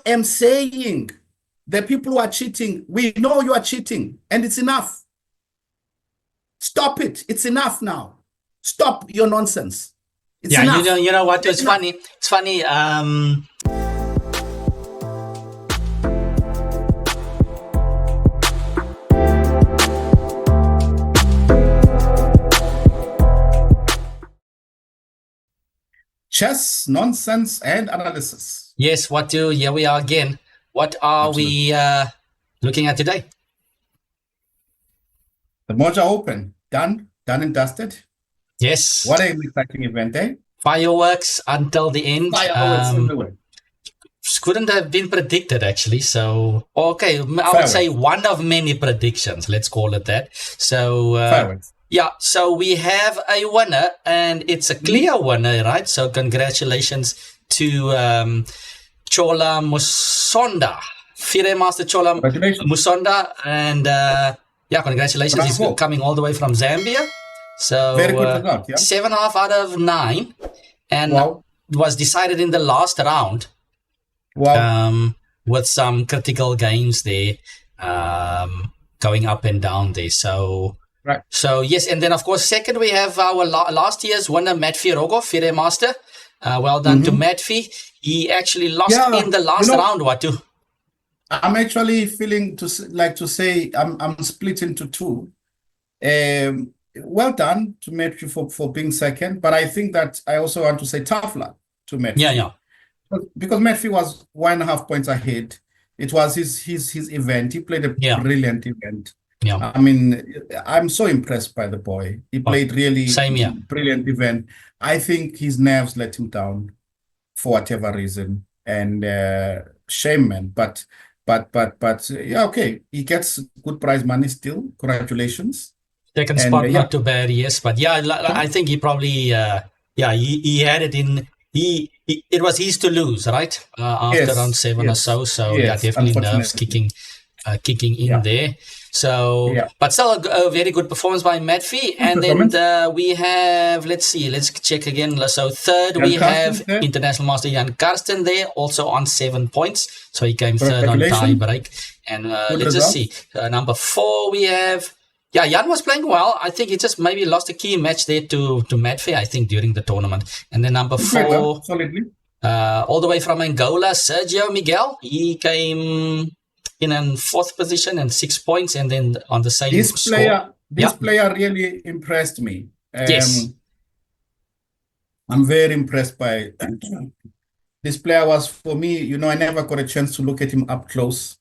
am saying. The people who are cheating, we know you are cheating, and it's enough. Stop it. It's enough now. Stop your nonsense. It's enough. You know what? It's funny. It's funny. Chess, nonsense, and analysis. Yes, here we are again. What are we looking at today? The Moja Open, done and dusted. Yes. What an exciting event, eh? Fireworks until the end. Fireworks everywhere. Couldn't have been predicted, actually. So, okay, I would say one of many predictions. Let's call it that. So, fireworks. Yeah, so we have a winner, and it's a clear winner, right? So, congratulations to Chola Musonda, FIDE Master Chola Musonda, and congratulations. He's coming all the way from Zambia. So very good result, yeah. 7.5 out of 9, and it was decided in the last round. Wow. With some critical games there, going up and down there. So. Right. So yes, and then of course second we have our last year's winner Matfi Rogo, FIDE Master. Well done to Matfi. He actually lost in the last round. Watu. I'm actually feeling to say I'm split into two. Well done to Matfi for being second, but I think that I also want to say tough luck to Matfi. Yeah. Because Matfi was 1.5 points ahead. It was his event. He played a brilliant event. Yeah. I mean, I'm so impressed by the boy. He played really brilliant event. I think his nerves let him down for whatever reason, and shame, man. But yeah, okay. He gets good prize money still. Congratulations. Second spot, not too bad, yes. But yeah, I think he probably he had it in. It was his to lose, right? After round 7 or so. So definitely nerves kicking in there. So, but still a very good performance by Matfi. And then we have, let's check again. So third, we have International Master Jan Karsten there, also on 7 points. So he came third on tie break. And let's just see. Number 4, we have, Jan was playing well. I think he just maybe lost a key match there to Matfi, I think, during the tournament. And then number 4, all the way from Angola, Sergio Miguel. He came in 4th position and 6 points, and then on the same score. This player really impressed me. Yes. I'm very impressed by this player. Was for me, I never got a chance to look at him up close.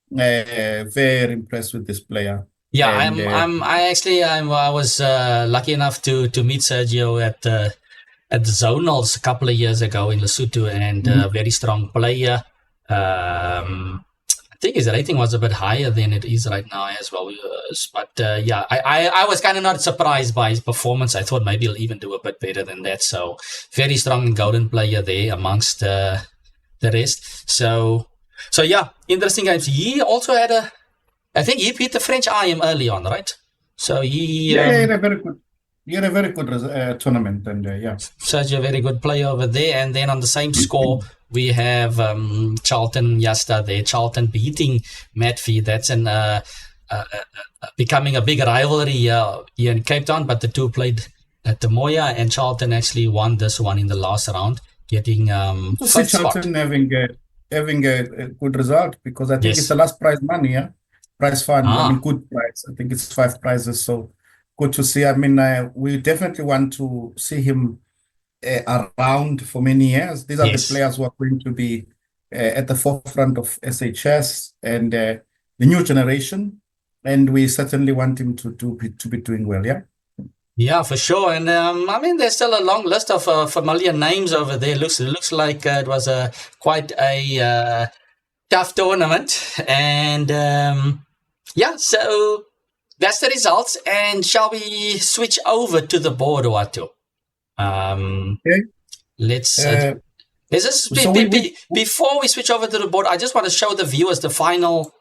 Very impressed with this player. Yeah, I was lucky enough to meet Sergio at the zonals a couple of years ago in Lesotho, and a very strong player. I think his rating was a bit higher than it is right now as well. But I was kind of not surprised by his performance. I thought maybe he'll even do a bit better than that. So very strong golden player there amongst the rest. So yeah, interesting games. He also had I think he beat the French IM early on, right? So he had a very good. He had a very good tournament, and Sergio, a very good player over there. And then on the same score, we have Charlton Yasta there. Charlton beating Matfi. That's becoming a big rivalry here in Cape Town. But the two played at the Moja, and Charlton actually won this one in the last round, getting first Charlton spot. having a good result, because I think it's the last prize money, prize fund. I mean, good prize. I think it's 5 prizes. So good to see. I mean, we definitely want to see him around for many years. These are the players who are going to be at the forefront of SHS and the new generation, and we certainly want him to be doing well. Yeah, for sure. And I mean, there's still a long list of familiar names over there. It looks like it was quite a tough tournament, and so that's the results. And shall we switch over to the board, Watu? Let's before we switch over to the board, I just want to show the viewers the final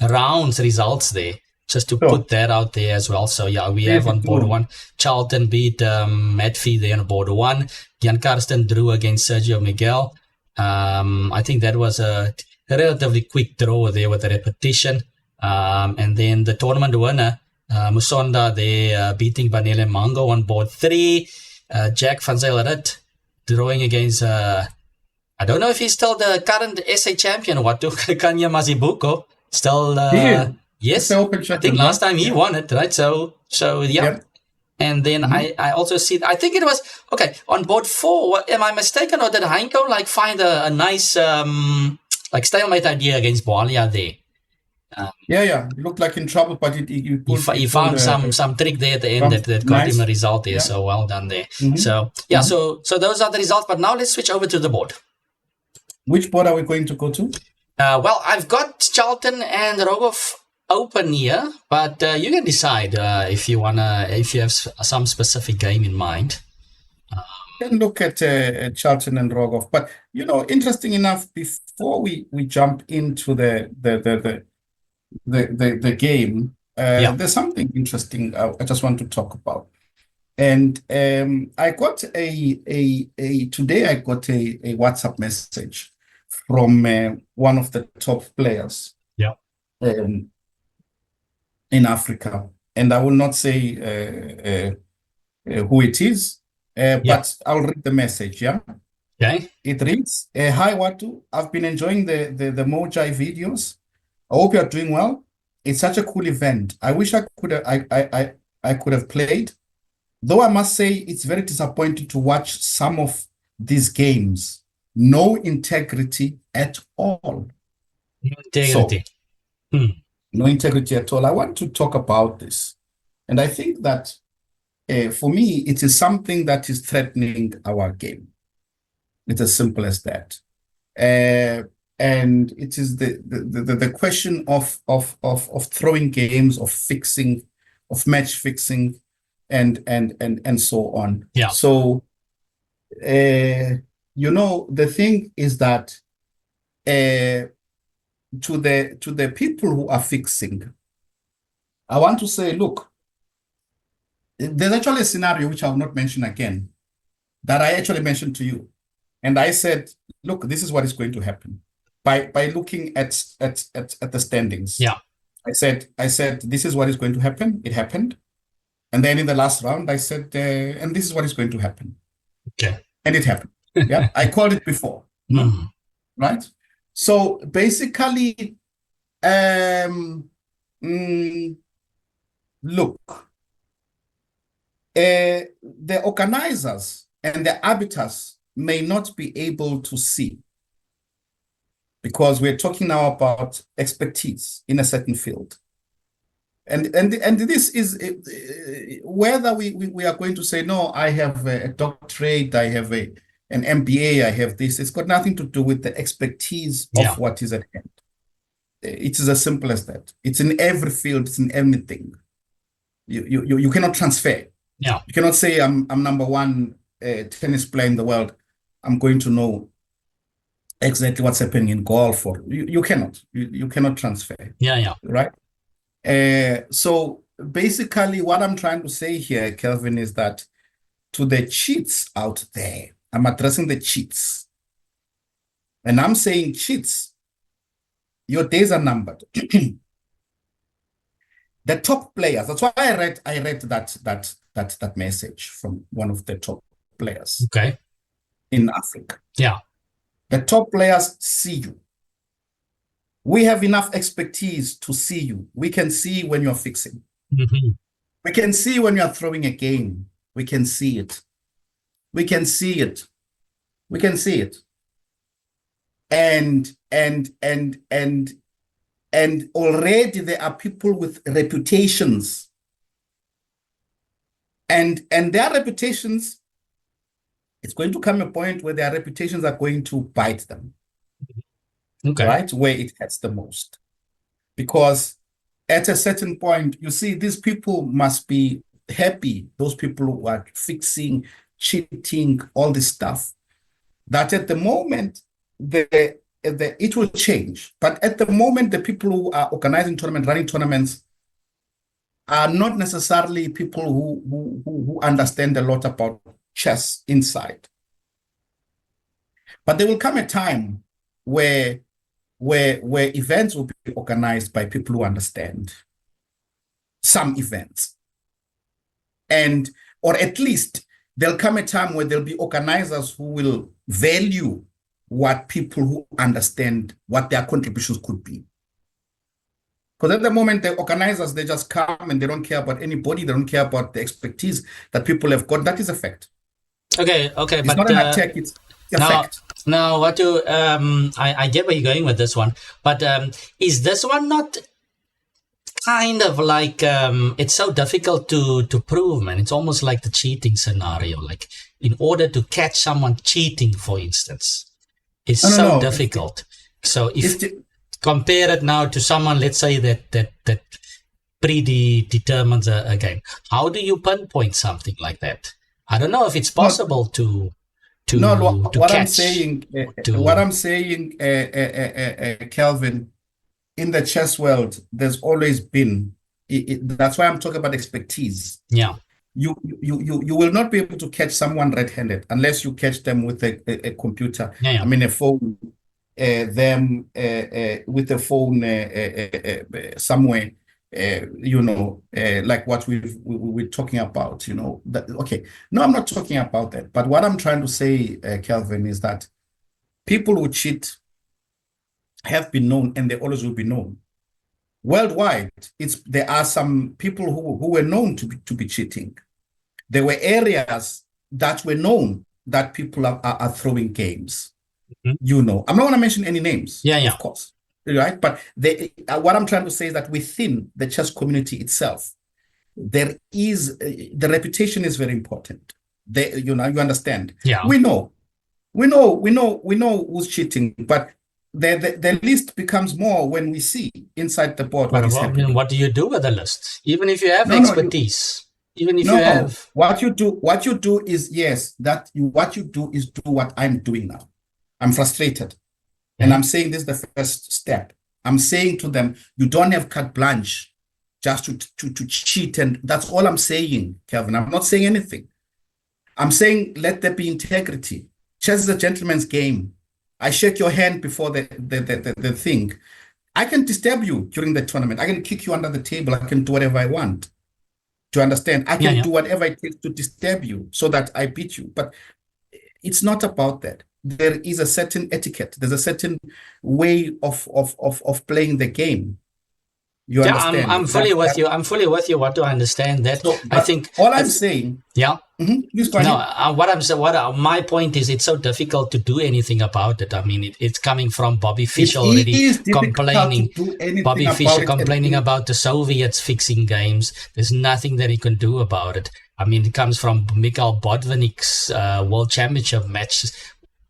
rounds results there, just to put that out there as well. So we have on board 1, Charlton beat Matfi there on board 1. Jan Karsten drew against Sergio Miguel. I think that was a relatively quick draw there with a repetition. And then the tournament winner, Musonda, they beating Banele Mango on board 3. Jack van Zyl drawing against, I don't know if he's still the current SA champion, Watu, Kanya Mazibuko. Still, yes, I think last time he won it, right? So yeah. Yep. And then I also see, I think it was, okay, on board 4, am I mistaken, or did Heinko like find a nice like stalemate idea against Boalia there? Yeah. It looked like in trouble, but he found some trick there at the end that got him a result there. Yeah. So well done there. So yeah, so those are the results. But now let's switch over to the board. Which board are we going to go to? Well, I've got Charlton and Rogov open here, but you can decide if you have some specific game in mind. You can look at Charlton and Rogov, but interesting enough, before we jump into the game, there's something interesting I just want to talk about. And I got today I got a WhatsApp message from one of the top players in Africa. And I will not say who it is, but I'll read the message, yeah? Okay. It reads, "Hi Watu, I've been enjoying the Moja videos. I hope you're doing well. It's such a cool event. I wish I could have played. Though I must say it's very disappointing to watch some of these games. No integrity at all." Integrity. No integrity at all. I want to talk about this. And I think that for me, it is something that is threatening our game. It's as simple as that. And it is the question of throwing games, of fixing, of match fixing, and so on. Yeah. So the thing is that to the people who are fixing, I want to say, look, there's actually a scenario which I will not mention again that I actually mentioned to you. And I said, look, this is what is going to happen by looking at the standings. Yeah. I said, this is what is going to happen. It happened. And then in the last round, I said, and this is what is going to happen. Okay. And it happened. Yeah. I called it before. Right? So basically, look, the organizers and the arbiters may not be able to see, because we're talking now about expertise in a certain field. And this is whether we are going to say, no, I have a doctorate, I have an MBA, I have this. It's got nothing to do with the expertise of what is at hand. It is as simple as that. It's in every field. It's in anything. You cannot transfer. Yeah. You cannot say I'm number one tennis player in the world. I'm going to know exactly what's happening in golf, or you cannot. You cannot transfer. Yeah. Right. So basically, what I'm trying to say here, Calvin, is that to the cheats out there, I'm addressing the cheats. And I'm saying, cheats, your days are numbered. The top players, that's why I read that message from one of the top players in Africa. Yeah. The top players see you. We have enough expertise to see you. We can see when you're fixing. We can see when you're throwing a game. We can see it. We can see it. We can see it. And already there are people with reputations. And their reputations, it's going to come a point where their reputations are going to bite them. Right? Where it hurts the most. Because at a certain point, you see, these people must be happy, those people who are fixing, cheating, all this stuff, that at the moment, it will change. But at the moment, the people who are organizing tournaments, running tournaments, are not necessarily people who understand a lot about chess inside. But there will come a time where events will be organized by people who understand some events. And, or at least there'll come a time where there'll be organizers who will value what people who understand what their contributions could be. Because at the moment, the organizers, they just come and they don't care about anybody. They don't care about the expertise that people have got. That is a fact. Okay, it's but not an attack, it's a fact. Now, what do I get where you're going with this one, but is this one not kind of like it's so difficult to prove, man? It's almost like the cheating scenario. Like, in order to catch someone cheating, for instance, it's so difficult. So if compare it now to someone, let's say that predetermines a game, how do you pinpoint something like that? I don't know if it's possible to what catch. What I'm saying, Calvin, in the chess world, there's always been. That's why I'm talking about expertise. Yeah. You will not be able to catch someone red-handed unless you catch them with a computer. Yeah. I mean, a phone. Them with a phone somewhere, like what we're talking about, okay. No, I'm not talking about that. But what I'm trying to say, Calvin, is that people who cheat have been known and they always will be known. Worldwide, there are some people who were known to be cheating. There were areas that were known that people are throwing games. I'm not going to mention any names, of course, right? But what I'm trying to say is that within the chess community itself, there is the reputation is very important. You understand? Yeah. We know who's cheating, but the list becomes more when we see inside the board what is happening. What do you do with the list? Even if you have expertise, even if you have what you do is what you do is do what I'm doing now. I'm frustrated. And I'm saying this is the first step. I'm saying to them, you don't have carte blanche just to cheat. And that's all I'm saying, Calvin. I'm not saying anything. I'm saying let there be integrity. Chess is a gentleman's game. I shake your hand before the thing. I can disturb you during the tournament. I can kick you under the table. I can do whatever I want. Do you understand? I can do whatever it takes to disturb you so that I beat you. But it's not about that. There is a certain etiquette. There's a certain way of playing the game. You understand? I'm fully with you. I'm fully with you. What do I understand that? So, I think all I'm saying. Yeah. Please go ahead. What I'm saying. My point is, it's so difficult to do anything about it. I mean, it's coming from Bobby Fischer already complaining. Bobby Fischer complaining about the Soviets fixing games. There's nothing that he can do about it. I mean, it comes from Mikhail Botvinnik's World Championship matches.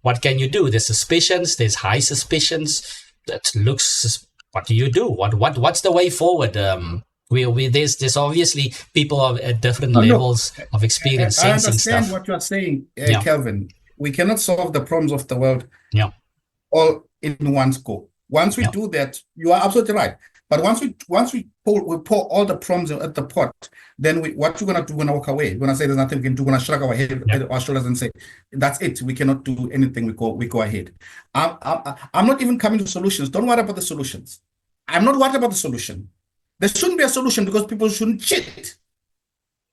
What can you do? There's suspicions. There's high suspicions. That looks. What do you do? What's the way forward? There's obviously people at different levels of experience sensing stuff. I understand what you're saying, Calvin. We cannot solve the problems of the world all in one go. Once we do that, you are absolutely right. But once we pour all the problems at the pot, then what you're gonna do? We're gonna walk away. We're gonna say there's nothing we can do. We're gonna shrug our head, our shoulders, and say that's it. We cannot do anything. We go ahead. I'm not even coming to solutions. Don't worry about the solutions. I'm not worried about the solution. There shouldn't be a solution because people shouldn't cheat.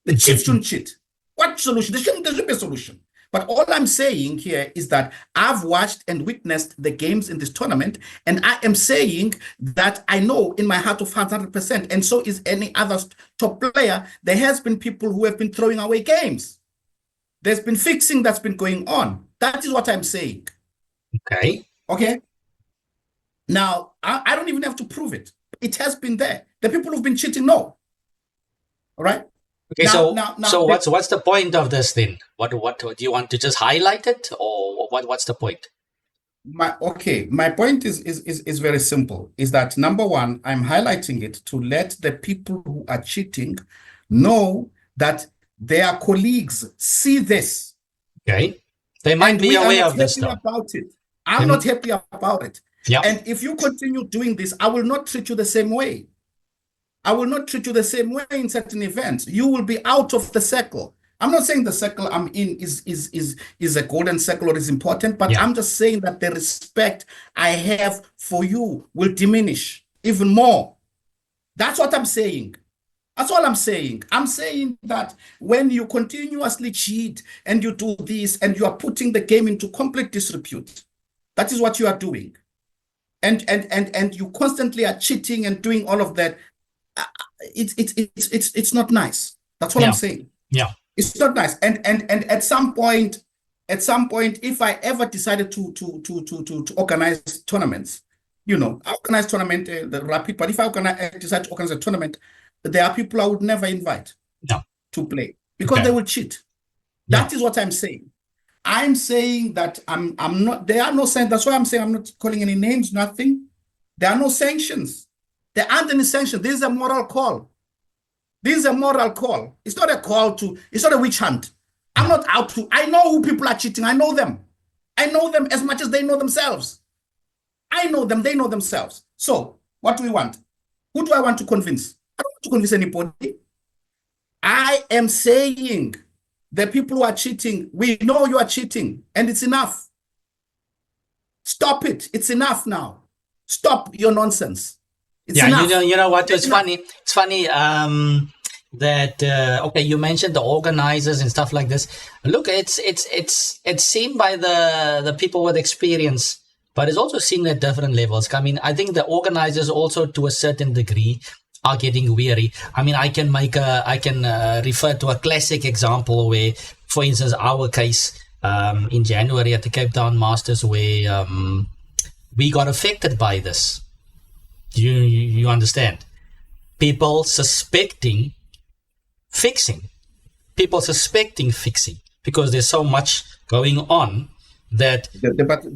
The chiefs shouldn't cheat. What solution? There should be a solution. But all I'm saying here is that I've watched and witnessed the games in this tournament, and I am saying that I know in my heart of hearts 100%, and so is any other top player, there has been people who have been throwing away games. There's been fixing that's been going on. That is what I'm saying. Okay. Now, I don't even have to prove it. It has been there. The people who've been cheating know. All right? Okay, so what's the point of this then? What do you want to just highlight it, or what's the point? My point is very simple. Is that number one, I'm highlighting it to let the people who are cheating know that their colleagues see this. Okay, they might be aware of this stuff. I'm not happy about it. Yeah. And if you continue doing this, I will not treat you the same way. I will not treat you the same way in certain events. You will be out of the circle. I'm not saying the circle I'm in is a golden circle or is important, but I'm just saying that the respect I have for you will diminish even more. That's what I'm saying. That's all I'm saying. I'm saying that when you continuously cheat and you do this and you are putting the game into complete disrepute, that is what you are doing. And you constantly are cheating and doing all of that. It's not nice. That's what I'm saying. Yeah. It's not nice. And at some point, if I ever decided to organize tournaments, I organize tournament, the Rapid, but if I decide to organize a tournament, there are people I would never invite to play because they will cheat. That is what I'm saying. I'm saying that I'm not, there are no sanctions. That's why I'm saying I'm not calling any names, nothing. There are no sanctions. There aren't any sanctions. This is a moral call. This is a moral call. It's not a call it's not a witch hunt. I'm not out to, I know who people are cheating. I know them. I know them as much as they know themselves. I know them, they know themselves. So what do we want? Who do I want to convince? I don't want to convince anybody. I am saying the people who are cheating, we know you are cheating, and it's enough. Stop it. It's enough now. Stop your nonsense. It's enough. You know what? It's funny. It's funny that okay, you mentioned the organizers and stuff like this. Look, it's seen by the people with experience, but it's also seen at different levels. I mean, I think the organizers also, to a certain degree, are getting weary. I mean, I can refer to a classic example where, for instance, our case in January at the Cape Town Masters, where we got affected by this. You understand? People suspecting fixing because there's so much going on that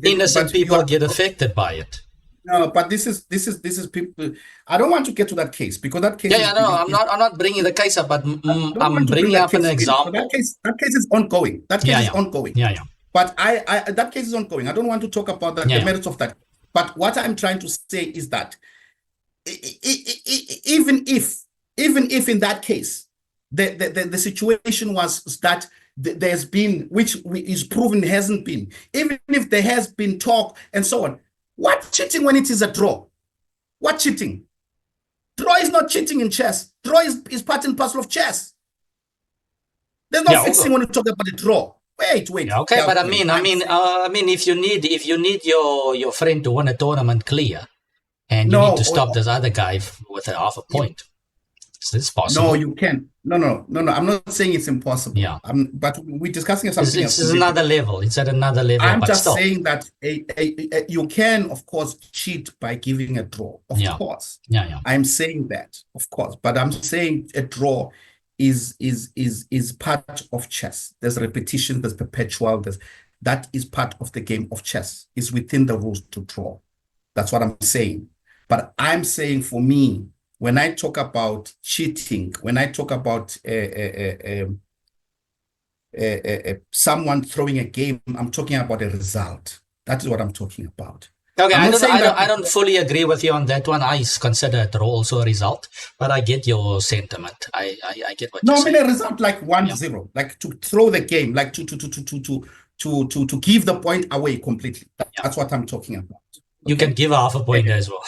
innocent people get affected by it. No, but this is people. I don't want to get to that case because that case. I'm not bringing the case up, but I'm bringing up an example. That case is ongoing. That case is ongoing. But that case is ongoing. I don't want to talk about the merits of that. But what I'm trying to say is that even if in that case the situation was that there's been, which is proven hasn't been, even if there has been talk and so on. What cheating when it is a draw? What cheating? Draw is not cheating in chess. Draw is part and parcel of chess. There's no fixing when you talk about a draw. Wait. Okay, but I mean, if you need your friend to win a tournament clear, and you need to stop this other guy with a half a point, it's possible. No, you can't. No. I'm not saying it's impossible. Yeah. But we're discussing something else. It's another level. It's at another level. I'm just saying that you can, of course, cheat by giving a draw. Of course. Yeah. I'm saying that, of course. But I'm saying a draw is part of chess. There's repetition, there's perpetual, that is part of the game of chess. It's within the rules to draw. That's what I'm saying. But I'm saying, for me, when I talk about cheating, when I talk about someone throwing a game, I'm talking about a result. That is what I'm talking about. Okay, I don't fully agree with you on that one. I consider it also a result, but I get your sentiment. I get what you're saying. No, I mean a result like 1-0, like to throw the game, like to give the point away completely. That's what I'm talking about. You can give half a point as well.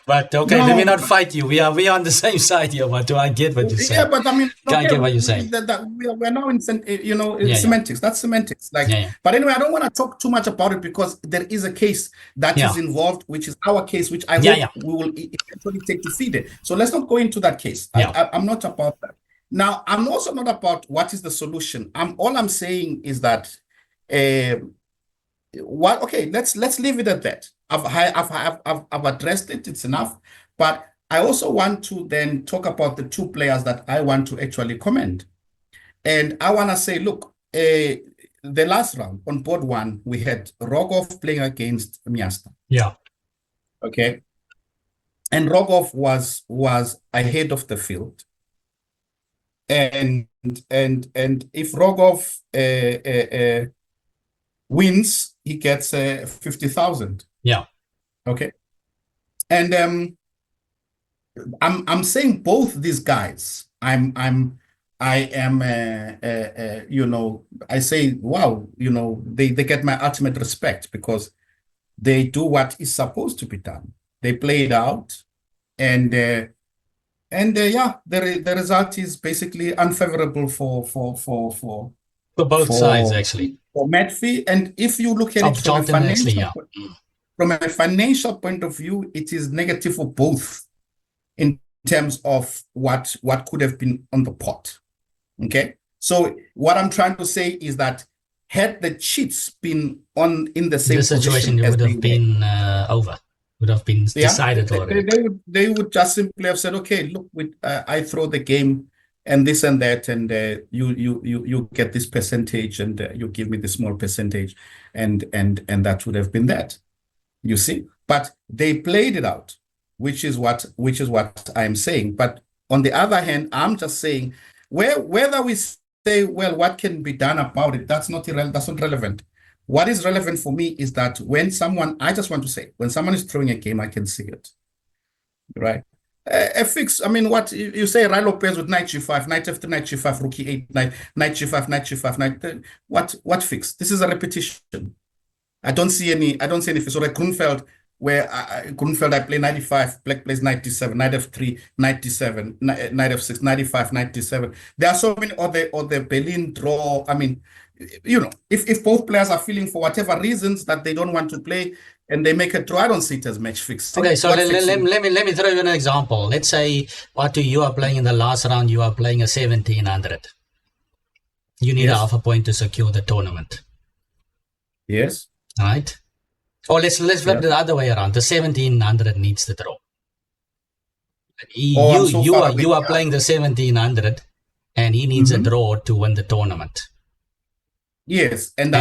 But okay, let me not fight you. We are on the same side here, but I get what you're saying. Yeah, but I mean, I get what you're saying. We're now in semantics. That's semantics. But anyway, I don't want to talk too much about it because there is a case that is involved, which is our case, which I hope we will eventually take to feed it. So let's not go into that case. I'm not about that. Now, I'm also not about what is the solution. All I'm saying is that let's leave it at that. I've addressed it. It's enough. But I also want to then talk about the two players that I want to actually commend. And I want to say, look, the last round on board one, we had Rogov playing against Miasta. Yeah. Okay. And Rogov was ahead of the field. And if Rogov wins, he gets 50,000. Yeah. Okay. And I'm saying both these guys, I'm I am, I say, wow, they get my ultimate respect because they do what is supposed to be done. They play it out, and yeah, the result is basically unfavorable for both sides actually. For Medfi. And if you look at it from a financial point of view, it is negative for both in terms of what could have been on the pot. Okay, so what I'm trying to say is that had the Chiefs been in the same situation, it would have been over. Would have been decided already. They would just simply have said, okay, look, I throw the game and this and that, and you get this percentage, and you give me the small percentage, and that would have been that. You see, but they played it out, which is what I'm saying. But on the other hand, I'm just saying, whether we say, well, what can be done about it, that's not relevant. What is relevant for me is that when someone is throwing a game, I can see it, right? A fix, I mean, what you say, Rai Lopez with knight g5, knight f3, knight g5, rook e8, knight g5, knight g5, what fix? This is a repetition. I don't see any fix. Or a Grunfeld, where Grunfeld, I play knight e5, black plays knight d7, knight f3, knight d7, knight f6, knight e5, knight d7. There are so many other Berlin draw. I mean, if both players are feeling for whatever reasons that they don't want to play and they make a draw, I don't see it as match fixing. Okay, so let me throw you an example. Let's say, Watu, you are playing in the last round, you are playing a 1700. You need a half a point to secure the tournament. Yes. All right. Or let's flip it the other way around. The 1700 needs the draw. You are playing the 1700, and he needs a draw to win the tournament. Yes, and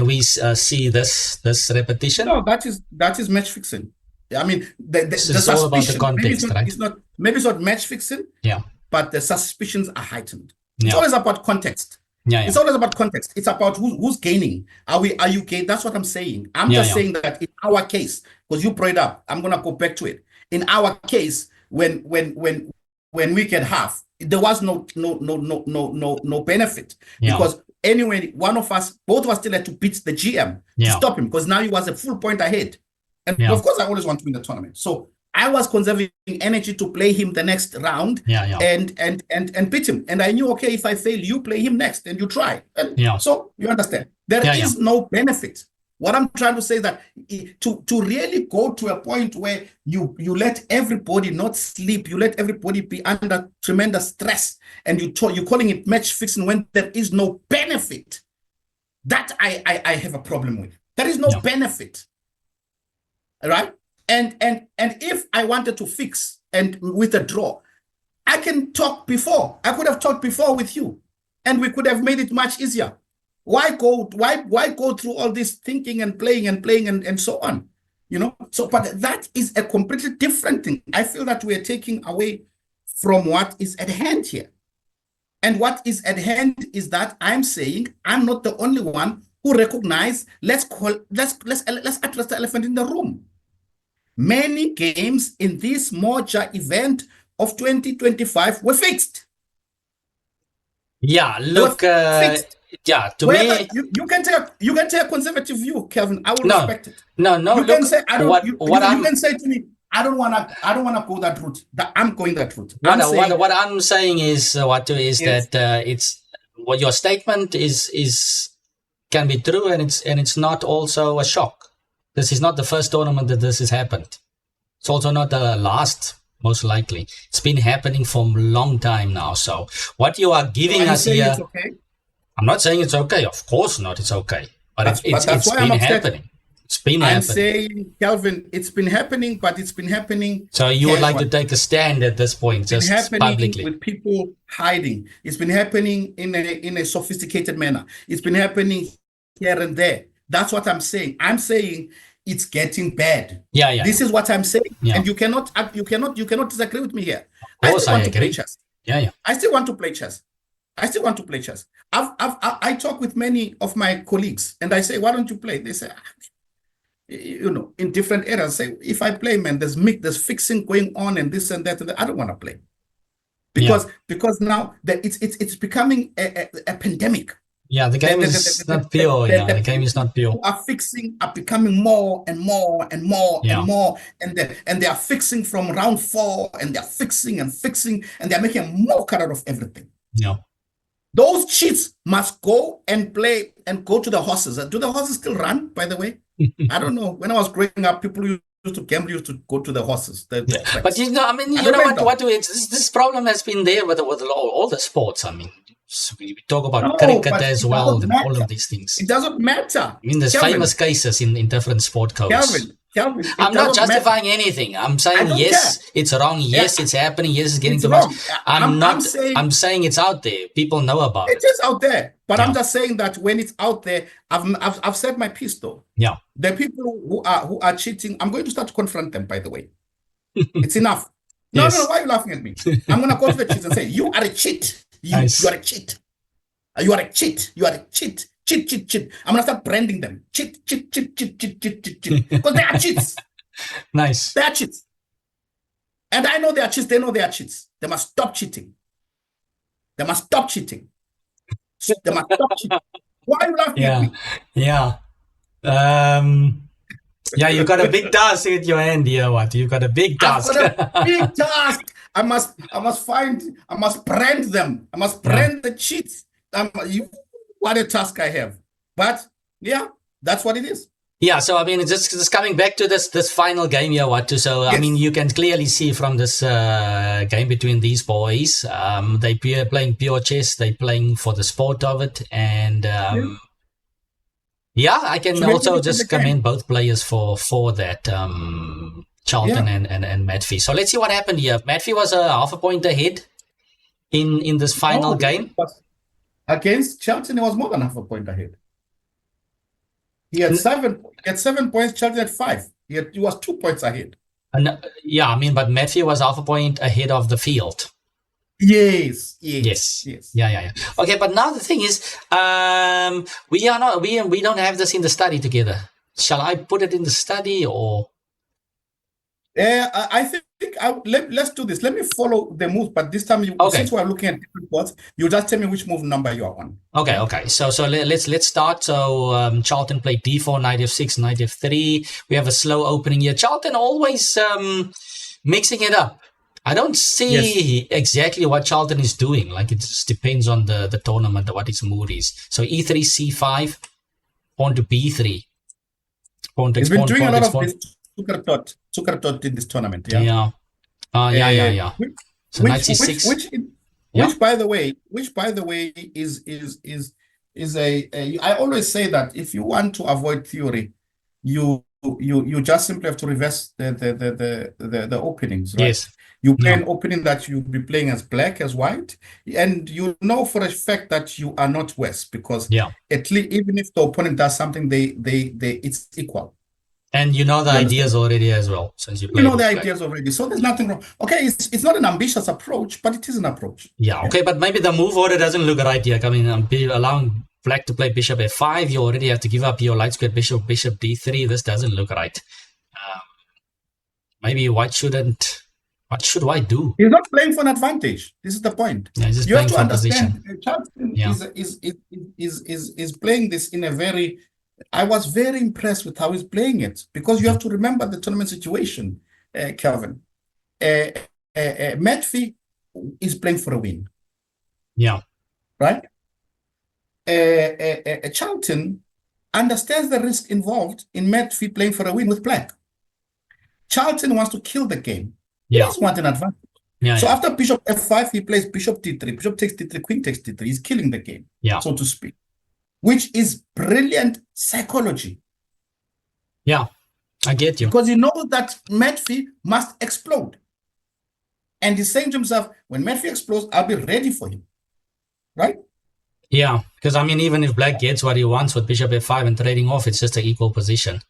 we see this repetition. No, that is match fixing. I mean, it's all about the context, right? Maybe it's not match fixing. Yeah. But the suspicions are heightened. Yeah. It's always about context. Yeah. It's always about context. It's about who's gaining. Are you gaining? That's what I'm saying. I'm just saying that in our case, because you brought it up, I'm gonna go back to it. In our case, when we get half, there was no benefit because anyway, both of us still had to beat the GM to stop him, because now he was a full point ahead. And of course, I always want to win the tournament. So I was conserving energy to play him the next round and beat him. And I knew, okay, if I fail, you play him next and you try. And so you understand, there is no benefit. What I'm trying to say is that to really go to a point where you let everybody not sleep, you let everybody be under tremendous stress, and you're calling it match fixing when there is no benefit, that I have a problem with. There is no benefit, right? And if I wanted to fix and with a draw, I can talk before. I could have talked before with you, and we could have made it much easier. Why go through all this thinking and playing and so on? So, but that is a completely different thing. I feel that we are taking away from what is at hand here. And what is at hand is that I'm saying I'm not the only one who recognize, let's address the elephant in the room. Many games in this Moja event of 2025 were fixed. Yeah, look, yeah, to me, you can take a conservative view, Calvin. I will respect it. No. You can say you can say to me, I don't wanna go that route. I'm going that route. What I'm saying is, Watu, is that it's what your statement is can be true, and it's not also a shock. This is not the first tournament that this has happened. It's also not the last, most likely. It's been happening for a long time now. So what you are giving us here, it's okay? I'm not saying it's okay. Of course not. It's okay. But it's been happening. It's been happening. I'm saying, Calvin, it's been happening, but it's been happening. So you would like to take a stand at this point, just publicly? With people hiding. It's been happening in a sophisticated manner. It's been happening here and there. That's what I'm saying. I'm saying it's getting bad. Yeah. This is what I'm saying, and you cannot disagree with me here. Of course, I agree. Play chess. Yeah. I still want to play chess. I talk with many of my colleagues, and I say, "Why don't you play?" They say, in different areas. Say, if I play, man, there's fixing going on and this and that, and that. I don't want to play because now it's becoming a pandemic. Yeah, the game is not pure. The game is not pure. Are becoming more and more and more and more, and they are fixing from round 4, and they're fixing and they're making a mock out of everything. Yeah. Those cheats must go and play and go to the horses. Do the horses still run, by the way? I don't know. When I was growing up, people used to gamble, used to go to the horses. But this problem has been there with all the sports. I mean, we talk about cricket as well, and all of these things. It doesn't matter. I mean, there's famous cases in different sport codes. Calvin, I'm not justifying anything. I'm saying yes, it's wrong. Yes, it's happening. Yes, it's getting too much. I'm saying it's out there. People know about it. It is out there, but I'm just saying that when it's out there, I've said my piece though. Yeah. The people who are cheating, I'm going to start to confront them. By the way, it's enough. No, why are you laughing at me? I'm going to go to the cheats and say, you are a cheat. You are a cheat. You are a cheat. You are a cheat. Cheat. I'm going to start branding them. Cheat. Because they are cheats. Nice. They are cheats. And I know they are cheats. They know they are cheats. They must stop cheating. They must stop cheating. Why are you laughing at me? Yeah. You got a big task at your hand here, Watu. You got a big task. I've got a big task. I must brand them. I must brand the cheats. What a task I have. But yeah, that's what it is. Yeah, so I mean, it's just coming back to this final game here, Watu. So yes. I mean, you can clearly see from this game between these boys, they playing pure chess. They playing for the sport of it, and I can also just commend both players for that. Charlton and Matfee. So let's see what happened here. Matfee was a half a point ahead in this final game. Against Charlton, he was more than half a point ahead. He had 7 points, Charlton had 5. He was 2 points ahead. But Matfee was half a point ahead of the field. Yes. Yeah. Okay, but now the thing is, we don't have this in the study together. Shall I put it in the study or? I think let's do this. Let me follow the move, but this time since we're looking at different boards, you just tell me which move number you are on. Okay. So let's start. So Charlton played d4, knight f6, knight f3. We have a slow opening here. Charlton always mixing it up. I don't see exactly what Charlton is doing. Like it just depends on the tournament or what its mood is. So e3, c5, pawn to b3. He's been doing a lot of this Zucker tot in this tournament. Yeah. So knight c6. Which by the way is I always say that if you want to avoid theory, you just simply have to reverse the openings, right? Yes. You play an opening that you'll be playing as black as white, and you know for a fact that you are not worse because at least even if the opponent does something, it's equal. And you know the ideas already as well, since you know the ideas already. So there's nothing wrong. Okay, it's not an ambitious approach, but it is an approach. Yeah, okay, but maybe the move order doesn't look right here. I mean, allowing black to play bishop f5, you already have to give up your light square bishop d3. This doesn't look right. Maybe white shouldn't. What should white do? He's not playing for an advantage. This is the point. Yeah, you have to understand. Charlton is playing this in a very. I was very impressed with how he's playing it because you have to remember the tournament situation, Calvin. Matfee is playing for a win. Yeah. Right? Charlton understands the risk involved in Matfee playing for a win with black. Charlton wants to kill the game. He doesn't want an advantage. After bishop f5, he plays bishop d3. Bishop takes d3, queen takes d3. He's killing the game, so to speak. Which is brilliant psychology. Yeah, I get you. Because he knows that Matfee must explode. And he's saying to himself, when Matfee explodes, I'll be ready for him. Right? Yeah, because I mean, even if black gets what he wants with bishop f5 and trading off, it's just an equal position.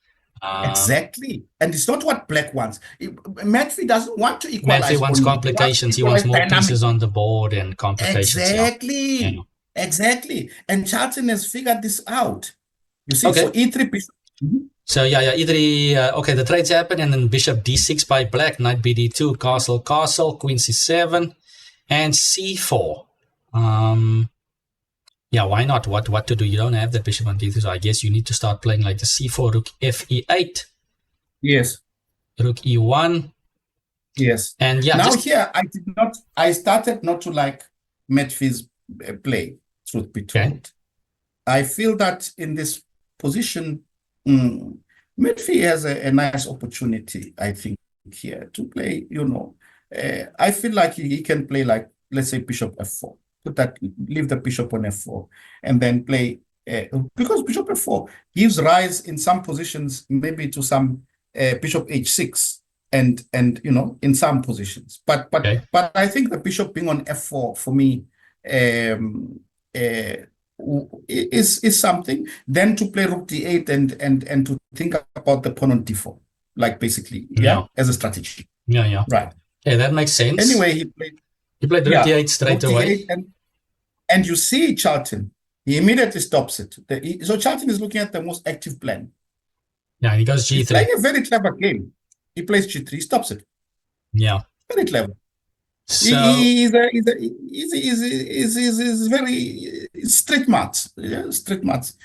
Exactly. And it's not what black wants. Matfee doesn't want to equalize. Matfee wants complications. He wants more pieces on the board and complications. Exactly. Yeah. Exactly. And Charlton has figured this out. You see, so e3 bishop. So e3, the trades happen, and then bishop d6 by black, knight bd2, castle, queen c7. And c4. Yeah, why not? What to do? You don't have the bishop on d3, so I guess you need to start playing like the c4, rook fe8. Yes. Rook e1. Yes. And yeah, now here I started not to like Metfi's play, truth be told. Okay. I feel that in this position, Metfi has a nice opportunity, I think, here to play, I feel like he can play like, let's say, bishop f4. Leave the bishop on f4 and then play, because bishop f4 gives rise in some positions maybe to some bishop h6 and in some positions. But I think the bishop being on f4 for me is something. Then to play rook d8 and to think about the pawn on d4, like basically, as a strategy. Yeah. Right. Yeah, that makes sense. Anyway, he played rook d8 straight away. And you see Charlton, he immediately stops it. So Charlton is looking at the most active plan. Yeah, he goes g3. He's playing a very clever game. He plays g3, he stops it. Yeah. Very clever. So he's very street maths, street maths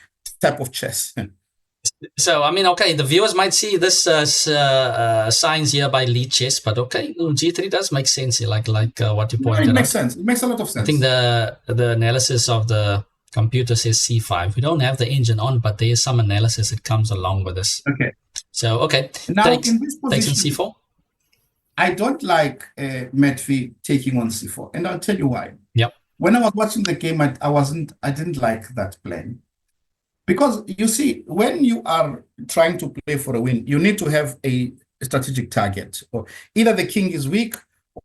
type of chess. So, I mean, okay, the viewers might see this signs here by lead chess, but okay, g3 does make sense here, like what you pointed out. It makes sense. It makes a lot of sense. I think the analysis of the computer says c5. We don't have the engine on, but there is some analysis that comes along with this. Okay. So, okay. Now, in this position, takes on c4. I don't like Metfi taking on c4, and I'll tell you why. Yep. When I was watching the game, I didn't like that plan. Because you see, when you are trying to play for a win, you need to have a strategic target. Or either the king is weak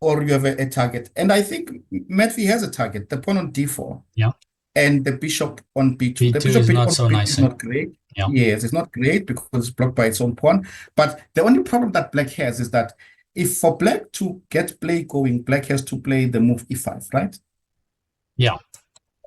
or you have a target. And I think Metfi has a target, the pawn on d4. Yeah. And the bishop on b2. The bishop is not on so b2 nice. is not great. Yeah. Yes, it's not great because it's blocked by its own pawn. But the only problem that Black has is that if for Black to get play going, Black has to play the move e5, right? Yeah.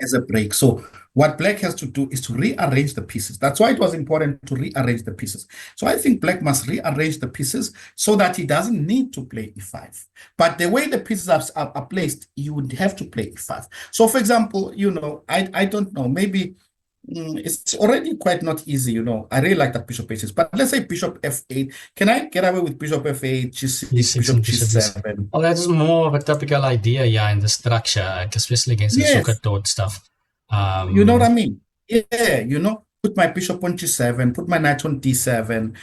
As a break. So what Black has to do is to rearrange the pieces. That's why it was important to rearrange the pieces. So I think Black must rearrange the pieces so that he doesn't need to play e5. But the way the pieces are placed, you would have to play e5. So for example, I don't know, maybe it's already quite not easy, I really like that bishop h6, but let's say bishop f8. Can I get away with bishop f8, g6, bishop g7? Well, that's more of a typical idea, in the structure, especially against the Soccer stuff. You know what I mean? Yeah, put my bishop on g7, put my knight on d7,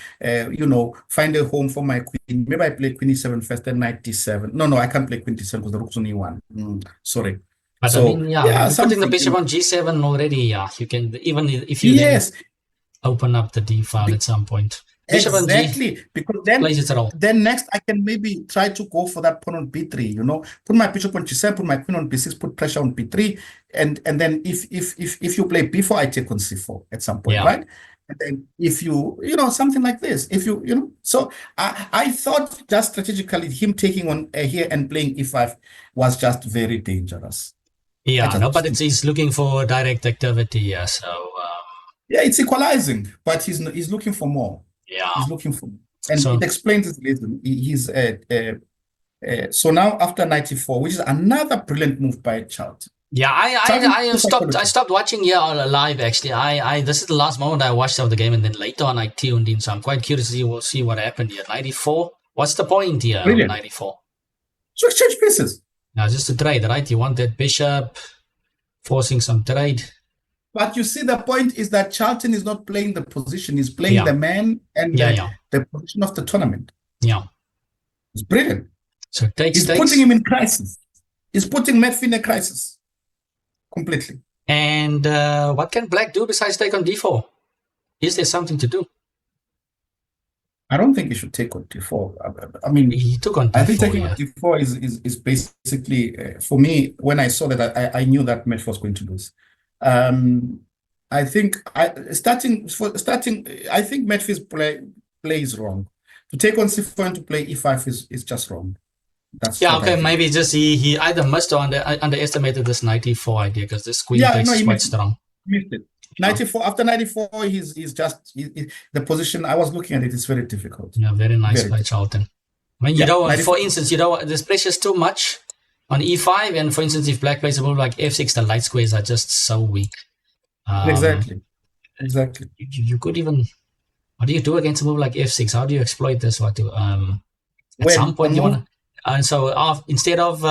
find a home for my queen. Maybe I play queen e7 first, then knight d7. No, I can't play queen d7 because the rook's on e1. Sorry. But so, I mean, you're putting the bishop on g7 already, you can, even if you then open up the d file at some point. Bishop exactly, because then plays its role. Then next I can maybe try to go for that pawn on b3, put my bishop on g7, put my queen on b6, put pressure on b3, and then if you play b4, I take on c4 at some point, right? And then if you something like this, if so I thought just strategically him taking on here and playing e5 was just very dangerous. Yeah, no, but he's looking for direct activity, so it's equalizing, but he's looking for more. Yeah, he's looking for, and it explains his reason. He's so now after 94, which is another brilliant move by Charlton. Yeah, I stopped watching here live actually. This is the last moment I watched of the game, and then later on I tuned in. So I'm quite curious to see what happened here. 94. What's the point here? Brilliant. 94. So exchange pieces. Now just a trade, right? You want that bishop, forcing some trade. But you see, the point is that Charlton is not playing the position; he's playing the man and the position of the tournament. Yeah, it's brilliant. So he's putting him in crisis. He's putting Metfi in a crisis completely. And what can Black do besides take on d4? Is there something to do? I don't think he should take on d4. I mean, he took on d4. I think taking on d4 is basically for me. When I saw that, I knew that Metfi was going to lose. I think starting. I think Metfi's play is wrong. To take on c4 and to play e5 is just wrong. That's okay. Maybe just he either missed or underestimated this 94 idea because this queen takes is quite strong. Missed it. 94 after 94, he's just the position. I was looking at it. It's very difficult. Yeah, very nice by Charlton. I mean, for instance, this pressure is too much. on e5, and for instance, if black plays a move like f6, the light squares are just so weak. Exactly. You could even, what do you do against a move like f6? How do you exploit this? Watu? At some point you want to, and so instead of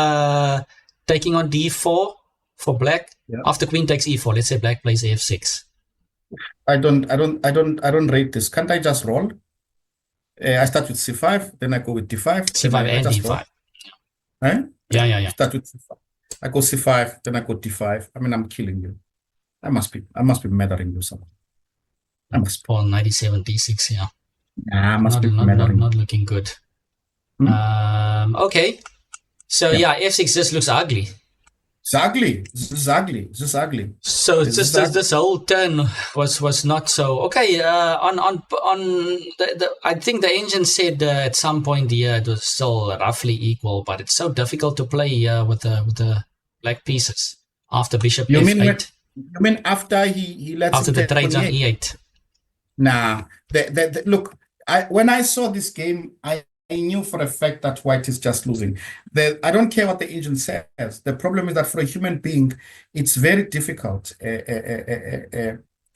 taking on d4 for black, after queen takes e4, let's say black plays f6. I don't rate this. Can't I just roll? I start with c5, then I go with d5. c5 and d5. Eh? Yeah. Start with c5. I go c5, then I go d5. I mean, I'm killing you. I must be murdering you somehow. I must be. Or 97 d6, yeah. Nah, I must be not looking good. Okay. So yeah, f6 just looks ugly. It's ugly. It's ugly. So this whole turn was not so okay. On the I think the engine said at some point it was still roughly equal, but it's so difficult to play with the black pieces after bishop f8. You mean after he lets after the trades on e8? Nah. Look, when I saw this game, I knew for a fact that white is just losing. I don't care what the engine says. The problem is that for a human being, it's very difficult,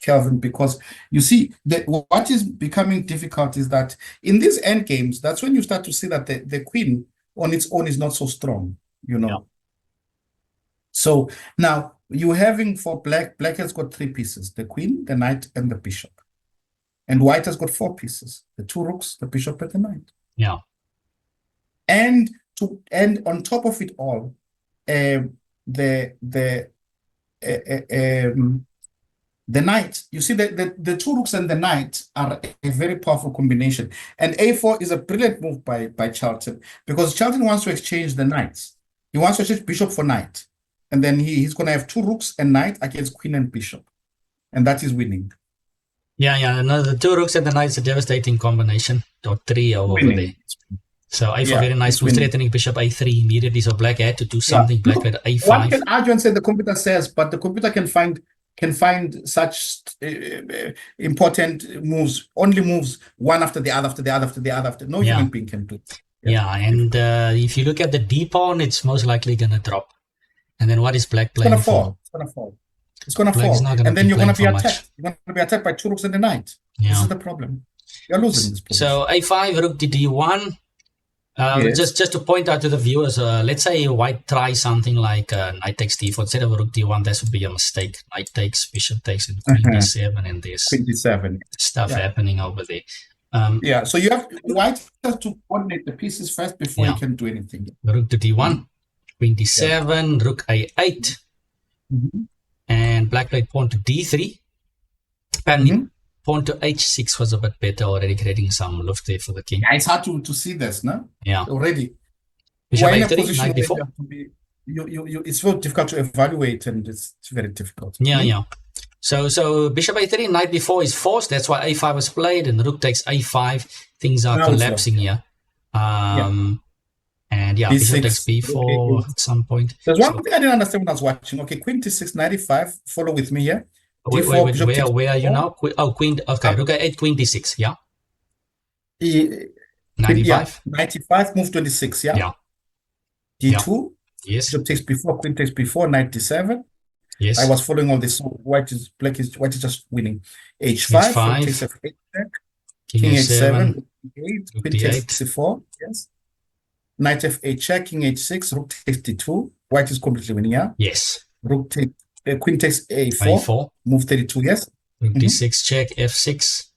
Calvin, because you see, what is becoming difficult is that in these end games, that's when you start to see that the queen on its own is not so strong, you know. Yeah. So now you're having for black has got 3 pieces, the queen, the knight, and the bishop. And white has got 4 pieces, the 2 rooks, the bishop, and the knight. Yeah. And on top of it all, the knight, you see the 2 rooks and the knight are a very powerful combination. And a4 is a brilliant move by Charlton, because Charlton wants to exchange the knights. He wants to exchange bishop for knight. And then he's going to have 2 rooks and knight against queen and bishop. And that is winning. Yeah. No, the 2 rooks and the knight is a devastating combination. Or 3 over there. So a4 very nice move, threatening bishop a3 immediately. So black had to do something. Black had a5. One can argue and say the computer says, but the computer can find such important moves, only moves one after the other. No human being can do. Yeah, and if you look at the d pawn, it's most likely going to drop. And then what is black playing for? It's going to fall. And then you're going to be attacked. You're going to be attacked by 2 rooks and the knight. Yeah. This is the problem. You're losing this problem. So a5, rook to d1. Just to point out to the viewers, let's say white tries something like knight takes d4 instead of rook d1. This would be a mistake. Knight takes, bishop takes, and queen d7, and there's queen d7 stuff happening over there. So white has to coordinate the pieces first before you can do anything. Rook to d1, queen d7, rook a8, and black played pawn to d3. Pawn to h6 was a bit better, already creating some luft there for the king. Yeah, it's hard to see this, no? Yeah. Already. Bishop a3, knight b4. It's very difficult to evaluate, and it's very difficult. Yeah. So bishop a3, knight b4 is forced. That's why a5 was played, and rook takes a5. Things are collapsing here. And bishop takes b4 at some point. There's one thing I didn't understand when I was watching. Okay, queen t6, knight e5. Follow with me here. Wait, where are you now? Queen. Okay, rook a8, queen d6. Yeah. 95. 95, move 26. Yeah. D2. Yes. Bishop takes b4, queen takes b4, knight d7. Yes. I was following all this. So white is just winning. H5. Takes f8 check. King h7. Queen takes c4. Yes. Knight f8 check. King h6. Rook takes d2. White is completely winning. Yeah. Yes. Rook takes. Queen takes a4. Move 32. Yes. Rook d6 check. f6.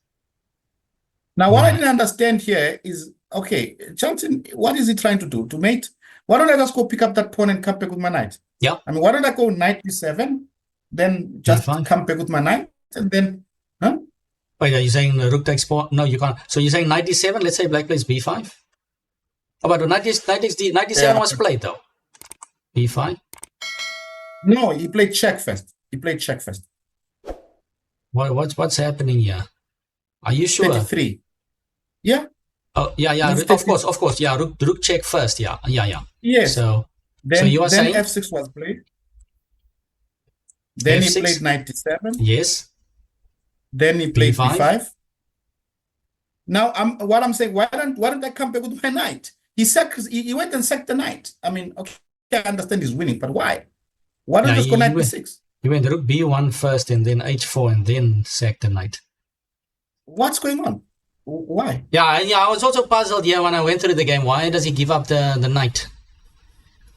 Now, what I didn't understand here is, okay, Charlton, what is he trying to do? To mate? Why don't I just go pick up that pawn and come back with my knight? Yeah. I mean, why don't I go knight b7, then just come back with my knight, and then, Wait, are you saying rook takes pawn? No, you can't. So you're saying knight d7? Let's say black plays b5. Oh, but knight d7 was played though. b5. No, he played check first. What's happening here? Are you sure? 33. Yeah. Oh, yeah. Of course. Yeah, rook check first. Yeah. Yes. So you are saying f6 was played. Then F6? He played knight d7. Yes. Then he played b5. Now, what I'm saying, why don't I come back with my knight? He went and sacked the knight. I mean, okay. I understand he's winning, but why? Why don't you just go knight b6? He went rook b1 first and then h4 and then sacked the knight. What's going on? Why? Yeah, I was also puzzled here when I went through the game. Why does he give up the knight?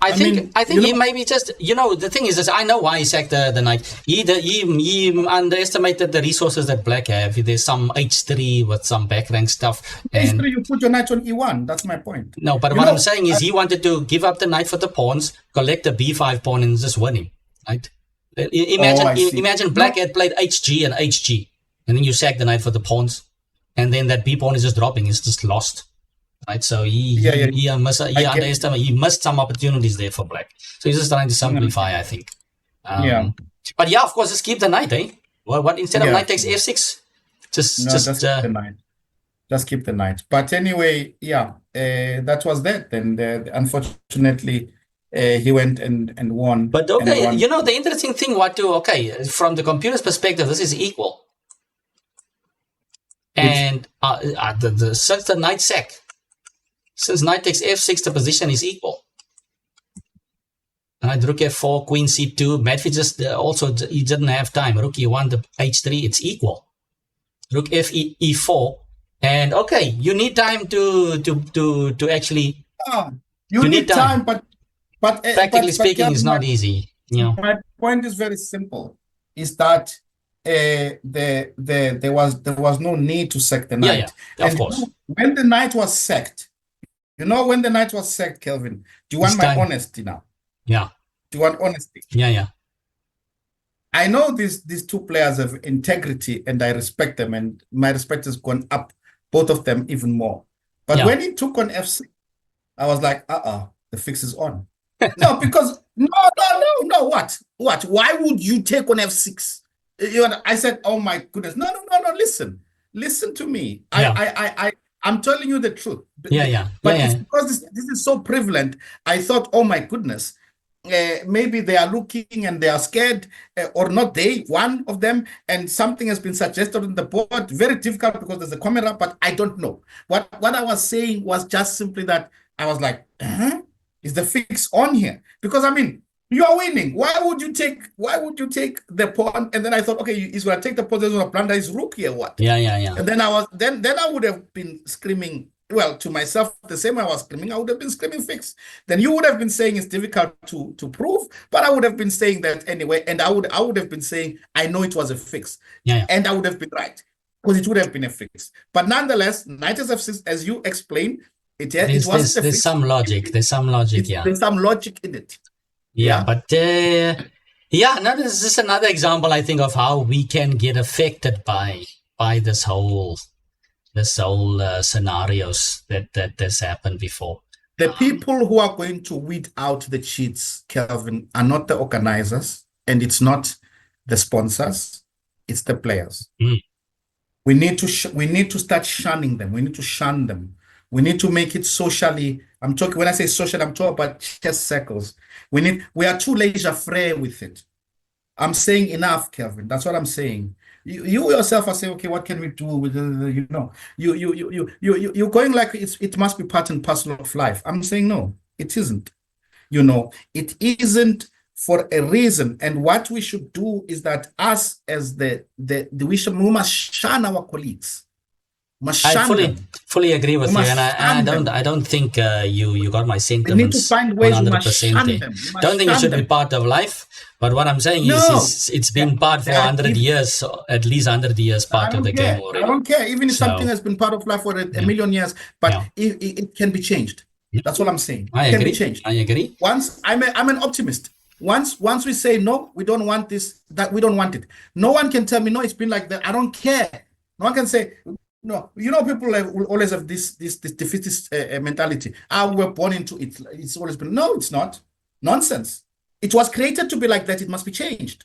I think he maybe just, the thing is I know why he sacked the knight. He underestimated the resources that black have. There's some h3 with some back rank stuff. And h3, you put your knight on e1. That's my point. No, but what I'm saying is he wanted to give up the knight for the pawns, collect the b5 pawn, and just win him. Right? Imagine black had played hg and hg, and then you sack the knight for the pawns, and then that b pawn is just dropping. It's just lost. Right, so he missed some opportunities there for black. So he's just trying to simplify, I think. But yeah, of course, just keep the knight, eh? What instead of knight takes f6, just keep the knight. Just keep the knight. But anyway, that was that. And unfortunately, he went and won. But okay, the interesting thing, from the computer's perspective, this is equal. And since the knight sack. Since knight takes f6, the position is equal. Knight rook f4, queen c2. Medvedev just he didn't have time. Rook e1, the h3, it's equal. Rook f e4, and you need time to actually. You need time, but practically speaking, it's not easy. My point is very simple: is that there was no need to sack the knight. Of course. When the knight was sacked. When the knight was sacked, Calvin, do you want my honesty now? Yeah. Do you want honesty? Yeah. I know these two players have integrity and I respect them, and my respect has gone up, both of them even more. But when he took on f6, I was like, the fix is on. No, because no, what? Why would you take on f6? I said, oh my goodness. No, listen to me. I'm telling you the truth. But it's because this is so prevalent. I thought, oh my goodness, maybe they are looking and they are scared, or not one of them, and something has been suggested on the board. Very difficult because there's a camera, but I don't know. What I was saying was just simply that I was like, is the fix on here? Because you are winning. Why would you take the pawn? And then I thought, okay, he's gonna take the pawn, he's gonna plunder his rook here, what? Yeah. And then I would have been screaming, well, to myself, the same way I was screaming, I would have been screaming fix. Then you would have been saying it's difficult to prove, but I would have been saying that anyway, and I would have been saying, I know it was a fix. And I would have been right, because it would have been a fix. But nonetheless, knight is f6, as you explained, there's some logic. There's some logic, There's some logic in it. But this is another example, I think, of how we can get affected by this whole scenarios that has happened before. The people who are going to weed out the cheats, Calvin, are not the organizers, and it's not the sponsors, it's the players. We need to start shunning them. We need to shun them. We need to make it socially. When I say social, I'm talking about chess circles. We are too laissez-faire with it. I'm saying enough, Calvin. That's what I'm saying. You yourself are saying, okay, what can we do with you're going like it must be part and parcel of life. I'm saying no, it isn't. It isn't for a reason. And what we should do is that us as we must shun our colleagues. I fully agree with you, and I don't think you got my sentiments. We need to find ways 100%. Don't think it should be part of life, but what I'm saying is it's been part for 100 years, at least 100 years, part of the game already. I don't care, even if something has been part of life for a million years, but it can be changed. That's what I'm saying. I agree. Can be changed. I agree. Once I'm an optimist. Once we say no, we don't want this, that we don't want it. No one can tell me no, it's been like that. I don't care. No one can say. No, people will always have this defeatist mentality. We were born into it. It's always been. No, it's not. Nonsense. It was created to be like that. It must be changed.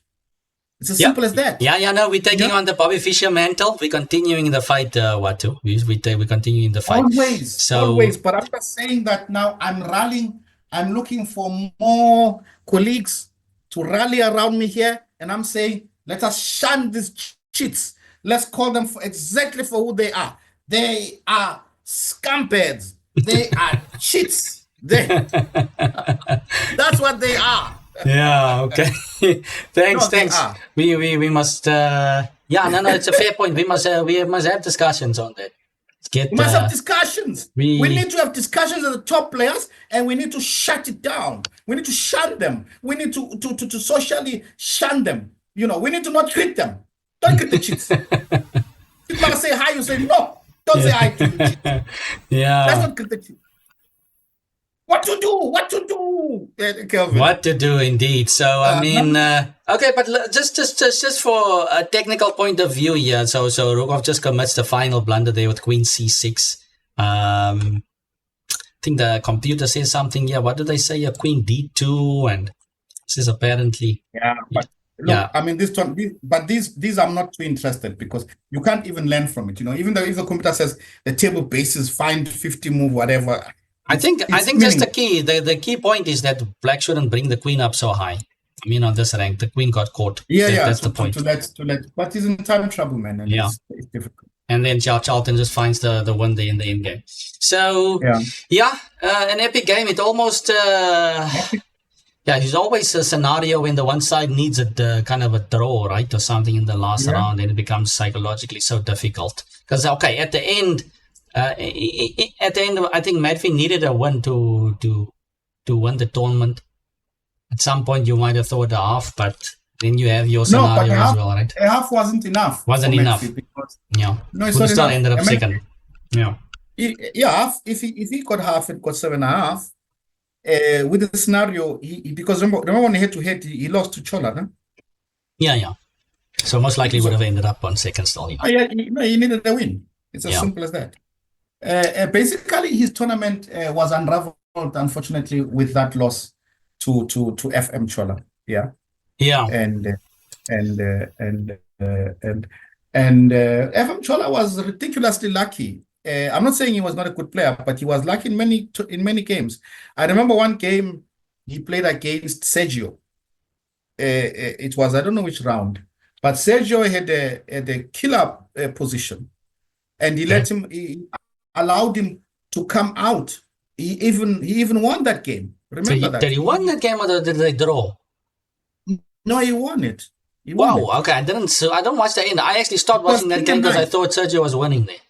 It's as simple as that. No, we're taking on the Bobby Fischer mantle. We're continuing the fight, Watu. We continue in the fight. Always. But I'm just saying that now I'm rallying. I'm looking for more colleagues to rally around me here. And I'm saying, let us shun these cheats. Let's call them exactly for who they are. They are scumbags. They are cheats. That's what they are. Yeah, okay. Thanks. We must it's a fair point. We must have discussions on that. We must have discussions. We need to have discussions with the top players, and we need to shut it down. We need to shun them. We need to socially shun them. We need to not treat them. Don't greet the chicks. People say hi, you say no. Don't say hi to the chicks. Yeah. That's not greet the chicks. What to do, Calvin? What to do, indeed. So okay, but just for a technical point of view here. So Rukov just commits the final blunder there with Queen C6. I think the computer says something here. What do they say? Queen D2, and this is apparently But look, I mean these I'm not too interested, because you can't even learn from it. Even though if the computer says the table bases find 50 move whatever. I think just the key point is that black shouldn't bring the queen up so high. I mean, on this rank, the queen got caught. That's the point. But he's in time trouble, man. And it's difficult. And then Charlton just finds the win there in the end game. So an epic game. It almost there's always a scenario when the one side needs a kind of a draw, right, or something in the last round, and it becomes psychologically so difficult. Because at the end. I think Madfi needed a win to win the tournament. At some point, you might have thought a half, but then you have your scenario as well, right? A half wasn't enough. Wasn't enough. No, it's not still ended up second. If he got half, it got 7.5. With the scenario, because remember when he had to head, he lost to Chola, huh? Yeah. So most likely would have ended up on second still. He needed a win. It's as simple as that. Basically, his tournament was unraveled, unfortunately, with that loss to FM Chola. And FM Chola was ridiculously lucky. I'm not saying he was not a good player, but he was lucky in many games. I remember one game he played against Sergio. It was, I don't know which round, but Sergio had a killer position, and he allowed him to come out. He even won that game. Remember that? Did he win that game, or did they draw? No, he won it. Okay. I don't watch the end. I actually stopped watching that game because I thought Sergio was winning there.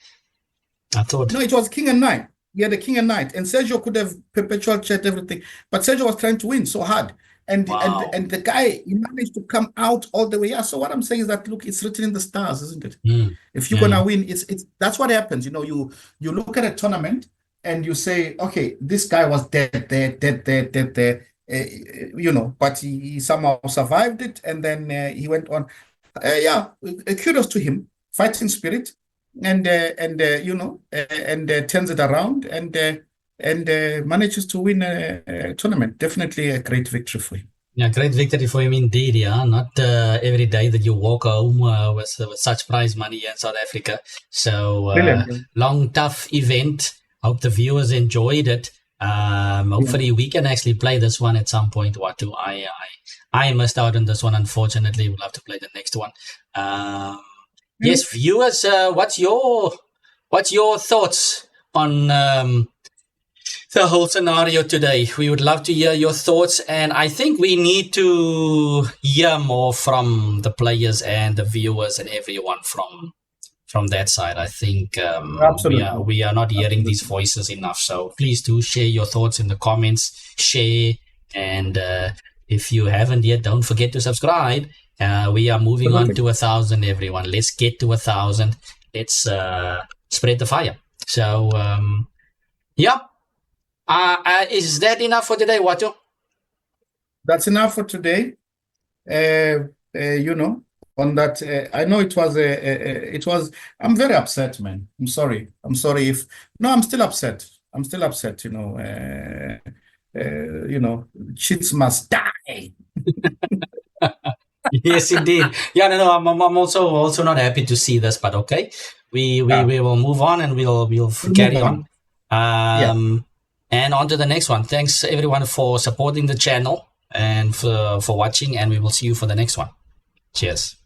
No, it was king and knight. He had a king and knight, and Sergio could have perpetual chat everything, but Sergio was trying to win so hard. And the guy, he managed to come out all the way. So what I'm saying is that, look, it's written in the stars, isn't it? If you're gonna win, it's that's what happens. You look at a tournament and you say, okay, this guy was dead there, but he somehow survived it, and then he went on. Kudos to him, fighting spirit, and turns it around and manages to win a tournament. Definitely a great victory for him. Yeah, great victory for him indeed. Yeah, not every day that you walk home with such prize money here in South Africa. So long, tough event. Hope the viewers enjoyed it. Hopefully we can actually play this one at some point. Watu, I missed out on this one. Unfortunately, we'll have to play the next one. Yes, viewers, what's your thoughts on the whole scenario today? We would love to hear your thoughts, and I think we need to hear more from the players and the viewers and everyone from that side. I think we are not hearing these voices enough. So please do share your thoughts in the comments, share, and if you haven't yet, don't forget to subscribe. We are moving on to 1,000, everyone. Let's get to 1,000. Let's spread the fire. So is that enough for today, Watu? That's enough for today. On that, I know it was. I'm very upset, man. I'm sorry. I'm still upset. Cheats must die. Yes, indeed. Yeah, no, I'm also not happy to see this, but okay, we will move on and we'll carry on. And on to the next one. Thanks everyone for supporting the channel and for watching, and we will see you for the next one. Cheers.